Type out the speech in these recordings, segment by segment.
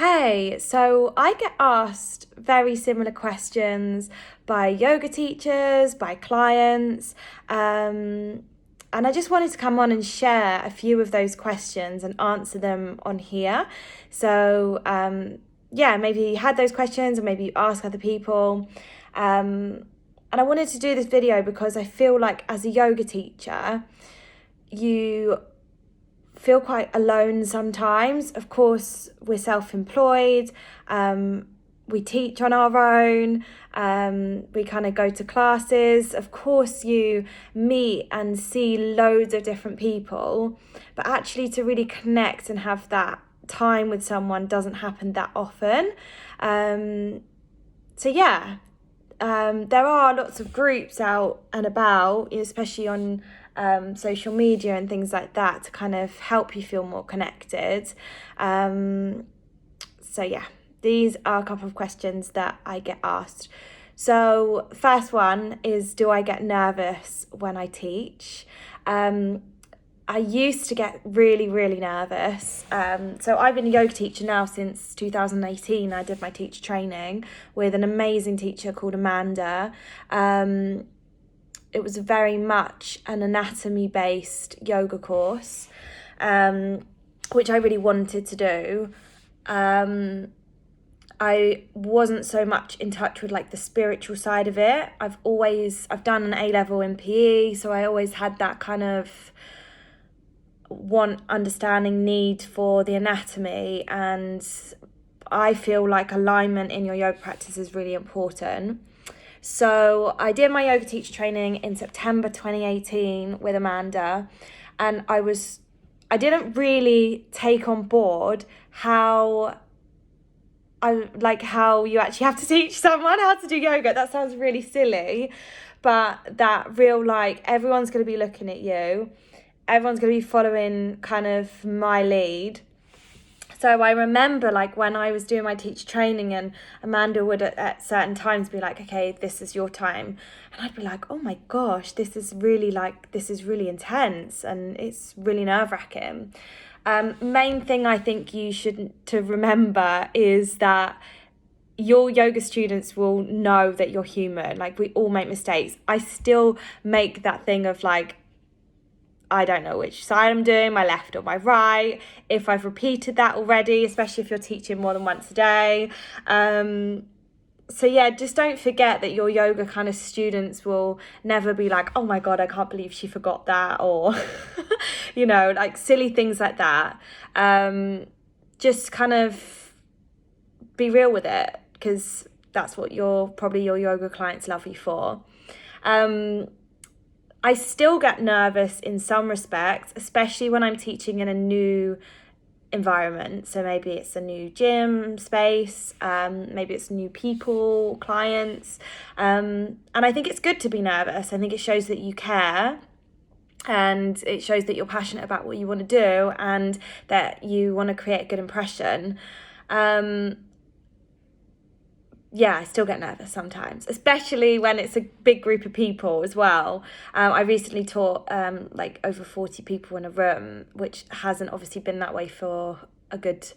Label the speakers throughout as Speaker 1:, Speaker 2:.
Speaker 1: Hey, so I get asked very similar questions by yoga teachers, by clients, and I just wanted to come on and share a few of those questions and answer them on here. So, yeah, maybe you had those questions or maybe you ask other people. And I wanted to do this video because I feel like as a yoga teacher, you feel quite alone sometimes. Of course, we're self-employed, we teach on our own, we kind of go to classes. Of course, you meet and see loads of different people, but actually to really connect and have that time with someone doesn't happen that often. So yeah, there are lots of groups out and about, especially on social media and things like that, to kind of help you feel more connected. So yeah, these are a couple of questions that I get asked. So first one is, do I get nervous when I teach? I used to get really, really nervous. So I've been a yoga teacher now since 2018. I did my teacher training with an amazing teacher called Amanda. It was very much an anatomy-based yoga course, which I really wanted to do. I wasn't so much in touch with like the spiritual side of it. I've done an A-level in PE, so I always had that kind of understanding need for the anatomy, and I feel like alignment in your yoga practice is really important. So I did my yoga teacher training in September 2018 with Amanda, and I didn't really take on board how you actually have to teach someone how to do yoga. That sounds really silly, but that real, like, everyone's going to be looking at you. Everyone's going to be following kind of my lead. So I remember, like, when I was doing my teacher training and Amanda would at certain times be like, okay, this is your time. And I'd be like, oh my gosh, this is really intense and it's really nerve-wracking. Main thing I think you should to remember is that your yoga students will know that you're human. Like, we all make mistakes. I still make that thing of like, I don't know which side I'm doing, my left or my right, if I've repeated that already, especially if you're teaching more than once a day. So yeah, just don't forget that your yoga kind of students will never be like, oh my God, I can't believe she forgot that, or, like silly things like that. Just kind of be real with it, because that's what your yoga clients love you for. I still get nervous in some respects, especially when I'm teaching in a new environment. So maybe it's a new gym space, maybe it's new people, clients. And I think it's good to be nervous. I think it shows that you care, and it shows that you're passionate about what you want to do and that you want to create a good impression. Yeah, I still get nervous sometimes, especially when it's a big group of people as well. I recently taught like over 40 people in a room, which hasn't obviously been that way for a good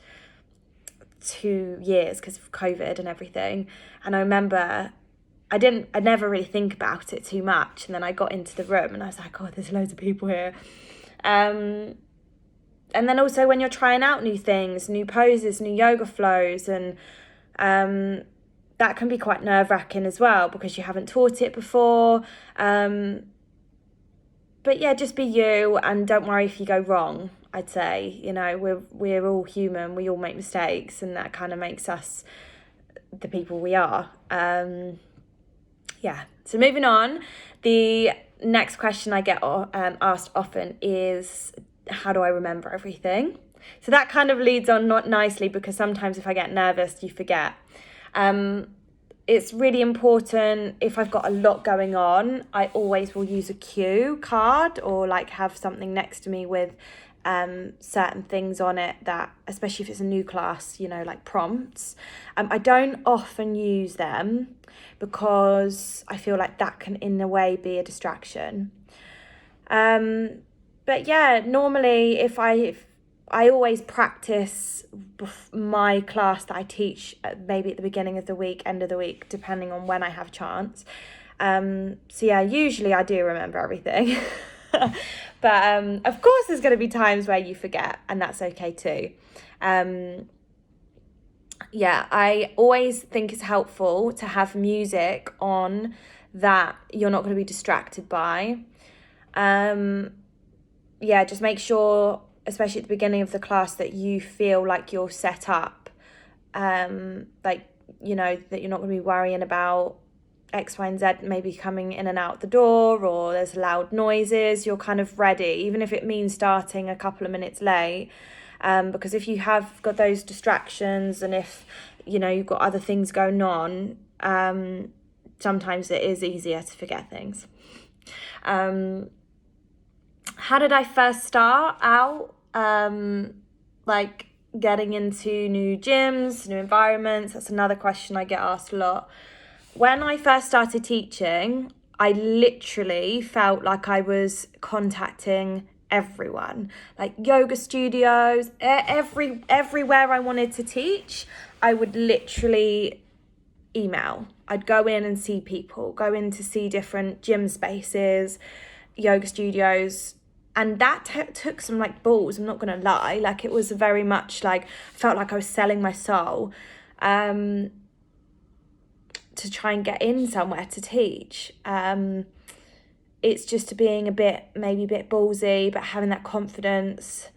Speaker 1: 2 years because of COVID and everything. And I remember I never really think about it too much. And then I got into the room and I was like, oh, there's loads of people here. And then also when you're trying out new things, new poses, new yoga flows, and that can be quite nerve-wracking as well because you haven't taught it before. But yeah, just be you and don't worry if you go wrong, I'd say. We're all human, we all make mistakes, and that kind of makes us the people we are. Yeah, so moving on, the next question I get asked often is, how do I remember everything? So that kind of leads on not nicely, because sometimes if I get nervous, you forget. It's really important. If I've got a lot going on, I always will use a cue card or like have something next to me with certain things on it, that, especially if it's a new class, like prompts. I don't often use them because I feel like that can in a way be a distraction. But yeah, normally if I always practice my class that I teach maybe at the beginning of the week, end of the week, depending on when I have chance. So yeah, usually I do remember everything. But of course there's going to be times where you forget, and that's okay too. Yeah, I always think it's helpful to have music on that you're not going to be distracted by. Yeah, just make sure, especially at the beginning of the class, that you feel like you're set up. Like, you know, that you're not going to be worrying about X, Y, and Z maybe coming in and out the door, or there's loud noises. You're kind of ready, even if it means starting a couple of minutes late. Because if you have got those distractions, and if, you know, you've got other things going on, sometimes it is easier to forget things. How did I first start out? Like getting into new gyms, new environments. That's another question I get asked a lot. When I first started teaching, I literally felt like I was contacting everyone, like yoga studios, everywhere I wanted to teach. I would literally email. I'd go in and see people, go in to see different gym spaces, yoga studios. And that took some like balls, I'm not gonna lie. Like, it was very much like, I felt like I was selling my soul to try and get in somewhere to teach. It's just being maybe a bit ballsy, but having that confidence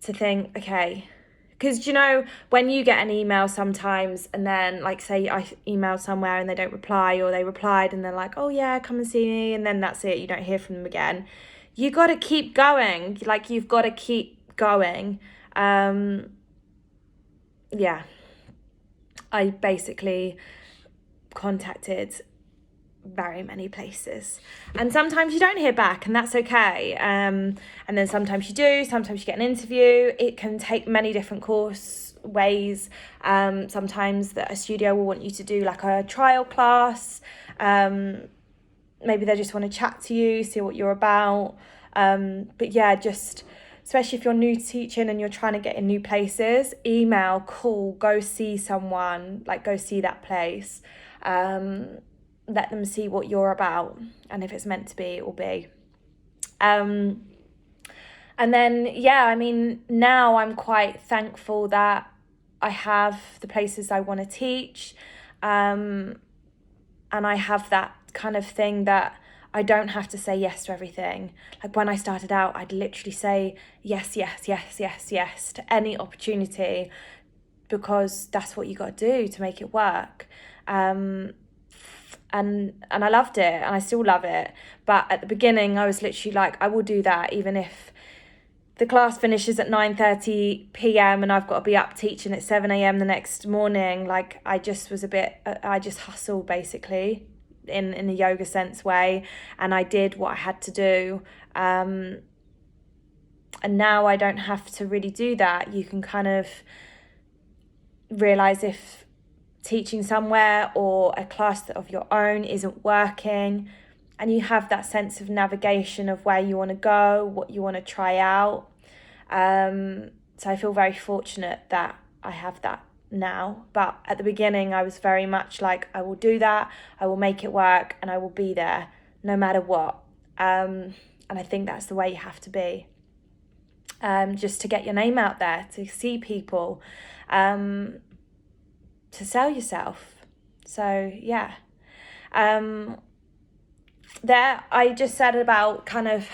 Speaker 1: to think, okay, because, you know, when you get an email sometimes, and then, like, say I emailed somewhere and they don't reply, or they replied and they're like, oh yeah, come and see me, and then that's it, you don't hear from them again. You got to keep going. Like, you've got to keep going. Yeah, I basically contacted very many places, and sometimes you don't hear back, and that's okay. And then sometimes you do, sometimes you get an interview. It can take many different ways. Sometimes a studio will want you to do like a trial class. Maybe they just want to chat to you, see what you're about. But yeah, just especially if you're new to teaching and you're trying to get in new places, email, call, go see someone, like go see that place. Let them see what you're about, and if it's meant to be, it will be. And then, yeah, I mean, now I'm quite thankful that I have the places I want to teach, and I have that kind of thing that I don't have to say yes to everything. Like, when I started out, I'd literally say yes to any opportunity, because that's what you got to do to make it work. And I loved it, and I still love it. But at the beginning, I was literally like, I will do that even if the class finishes at 9:30 p.m. and I've got to be up teaching at 7 a.m. the next morning. Like, I just hustled basically in a yoga sense way, and I did what I had to do. And now I don't have to really do that. You can kind of realize if teaching somewhere or a class of your own isn't working, and you have that sense of navigation of where you want to go, what you want to try out. So I feel very fortunate that I have that now. But at the beginning, I was very much like, I will do that, I will make it work, and I will be there no matter what. And I think that's the way you have to be, just to get your name out there, to see people, to sell yourself. So yeah. There, I just said about kind of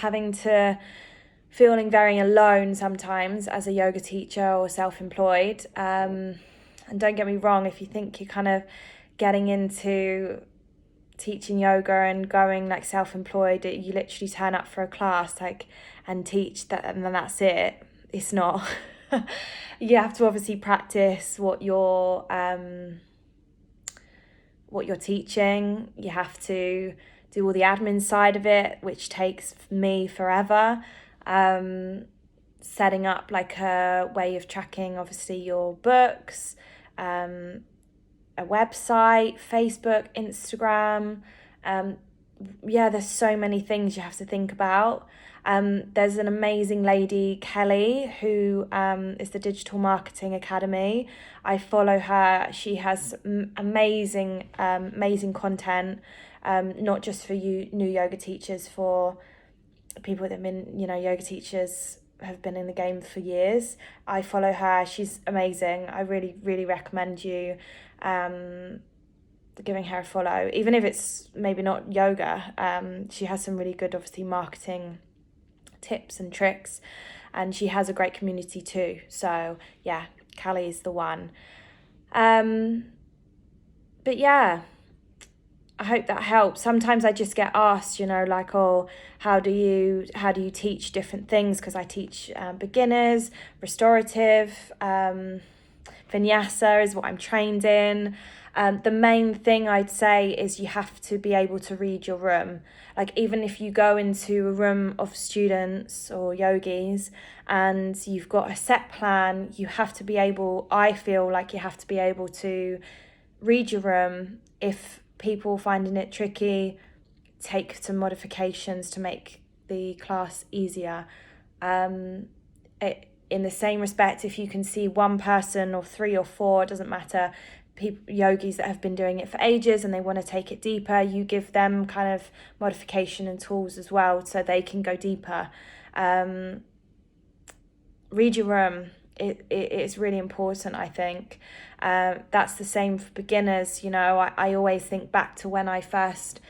Speaker 1: feeling very alone sometimes as a yoga teacher or self-employed. And don't get me wrong, if you think you're kind of getting into teaching yoga and going like self-employed, you literally turn up for a class like and teach that, and then that's it. It's not. You have to obviously practice what you're teaching. You have to do all the admin side of it, which takes me forever. Setting up like a way of tracking obviously your books, a website, Facebook, Instagram. Yeah, there's so many things you have to think about. There's an amazing lady, Kelly, who is the Digital Marketing Academy. I follow her. She has amazing content, not just for you new yoga teachers, for people that have been, yoga teachers have been in the game for years. I follow her. She's amazing. I really, really recommend you giving her a follow, even if it's maybe not yoga. She has some really good, obviously, marketing tips and tricks, and she has a great community too. So yeah, Callie's the one. But yeah, I hope that helps. Sometimes I just get asked, like, oh, how do you teach different things? Because I teach beginners, restorative, vinyasa is what I'm trained in. The main thing I'd say is you have to be able to read your room. Like, even if you go into a room of students or yogis and you've got a set plan, you have to be able, I feel like you have to be able to read your room. If people finding it tricky, take some modifications to make the class easier. In the same respect, if you can see one person or 3 or 4, it doesn't matter, yogis that have been doing it for ages and they want to take it deeper, you give them kind of modification and tools as well so they can go deeper. Read your room. It's really important, I think. That's the same for beginners. I always think back to when I first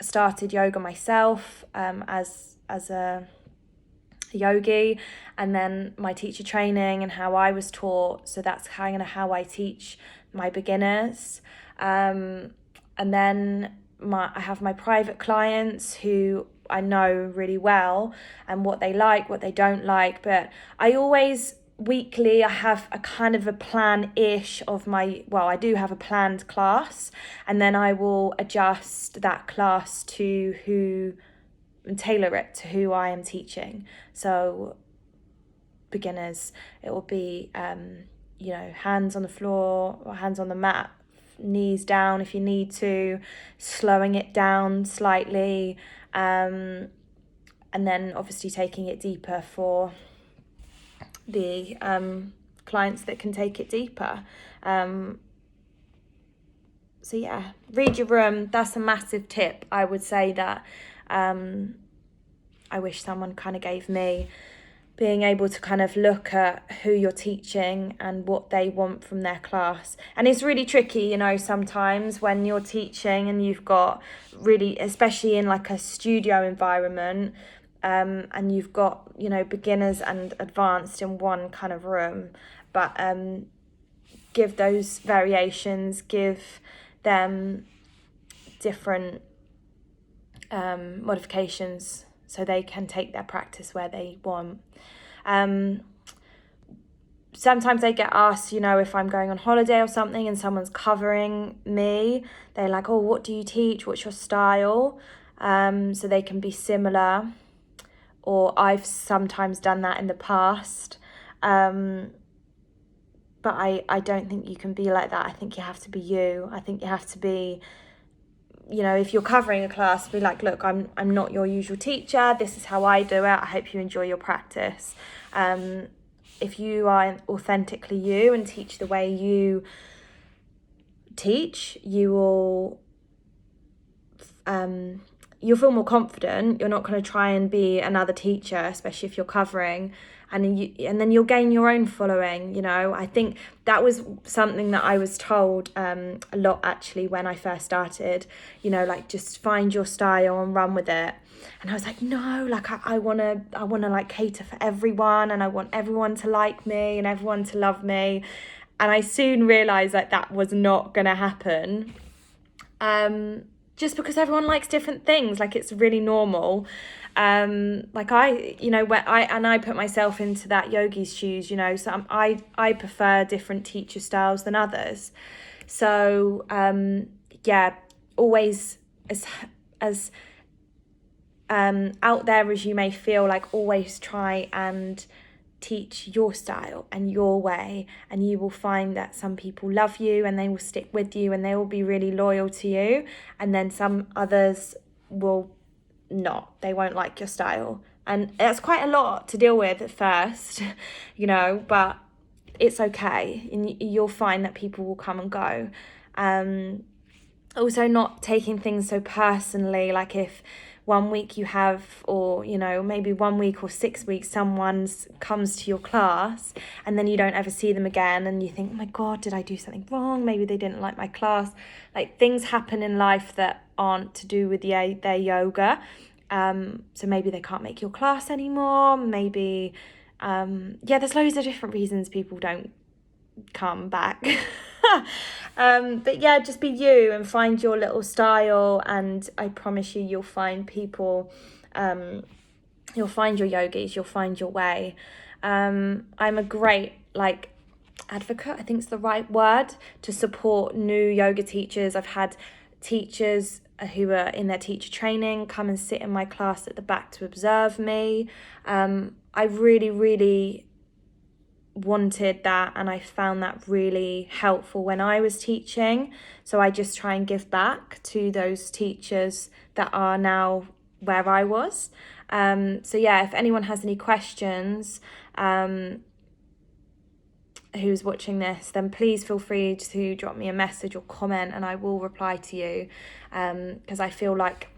Speaker 1: started yoga myself as a yogi, and then my teacher training and how I was taught. So that's kind of how I teach my beginners. And then I have my private clients who I know really well and what they like, what they don't like. But I always, weekly, I have a kind of a plan-ish of I do have a planned class, and then I will adjust that class and tailor it to who I am teaching. So beginners, it will be hands on the floor or hands on the mat, knees down if you need to, slowing it down slightly, and then obviously taking it deeper for the clients that can take it deeper. So yeah, read your room. That's a massive tip. I would say that I wish someone kind of gave me, being able to kind of look at who you're teaching and what they want from their class. And it's really tricky, sometimes when you're teaching and you've got really, especially in like a studio environment, and you've got, beginners and advanced in one kind of room. But give those variations, give them different modifications so they can take their practice where they want. Sometimes they get asked, if I'm going on holiday or something and someone's covering me, they're like, oh, what do you teach? What's your style? So they can be similar. Or I've sometimes done that in the past. But I don't think you can be like that. I think you have to be you. I think you have to be, if you're covering a class, be like, look, I'm not your usual teacher. This is how I do it. I hope you enjoy your practice. If you are authentically you and teach the way you teach, you will you'll feel more confident. You're not going to try and be another teacher, especially if you're covering, and then you'll gain your own following. I think that was something that I was told a lot actually when I first started, like, just find your style and run with it. And I was like, no, like I wanna like cater for everyone, and I want everyone to like me and everyone to love me. And I soon realized that was not gonna happen. Just because everyone likes different things, like, it's really normal. Like I put myself into that yogi's shoes, so I prefer different teacher styles than others. So yeah, always as out there as you may feel, like, always try and teach your style and your way, and you will find that some people love you and they will stick with you and they will be really loyal to you, and then some others will not. They won't like your style. And that's quite a lot to deal with at first, you know, but it's okay. And you'll find that people will come and go. Also, not taking things so personally, like if 1 week you have, or, you know, maybe 1 week or 6 weeks, someone comes to your class and then you don't ever see them again and you think, oh my God, did I do something wrong? Maybe they didn't like my class. Like, things happen in life that aren't to do with their yoga. So maybe they can't make your class anymore. Maybe, there's loads of different reasons people don't come back. But yeah, just be you and find your little style, and I promise you'll find people, you'll find your yogis, you'll find your way. I'm a great advocate, I think it's the right word, to support new yoga teachers. I've had teachers who are in their teacher training come and sit in my class at the back to observe me. I really wanted that, and I found that really helpful when I was teaching. So I just try and give back to those teachers that are now where I was. So yeah, if anyone has any questions, who's watching this, then please feel free to drop me a message or comment, and I will reply to you, because I feel like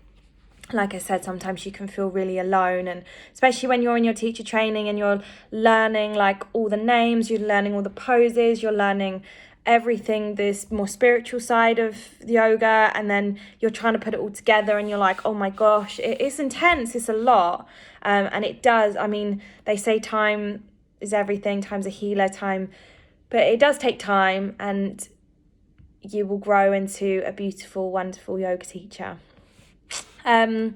Speaker 1: I said, sometimes you can feel really alone, and especially when you're in your teacher training and you're learning like all the names, you're learning all the poses, you're learning everything, this more spiritual side of yoga, and then you're trying to put it all together and you're like, oh my gosh, it's intense, it's a lot. And it does, I mean, they say time is everything, time's a healer, but it does take time, and you will grow into a beautiful, wonderful yoga teacher. So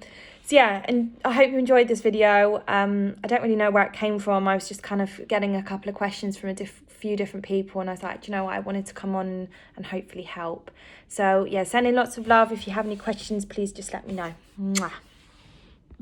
Speaker 1: yeah, and I hope you enjoyed this video. I don't really know where it came from. I was just kind of getting a couple of questions from a few different people, and I was like, do you know what, I wanted to come on and hopefully help. So yeah, sending lots of love. If you have any questions, please just let me know. Mwah.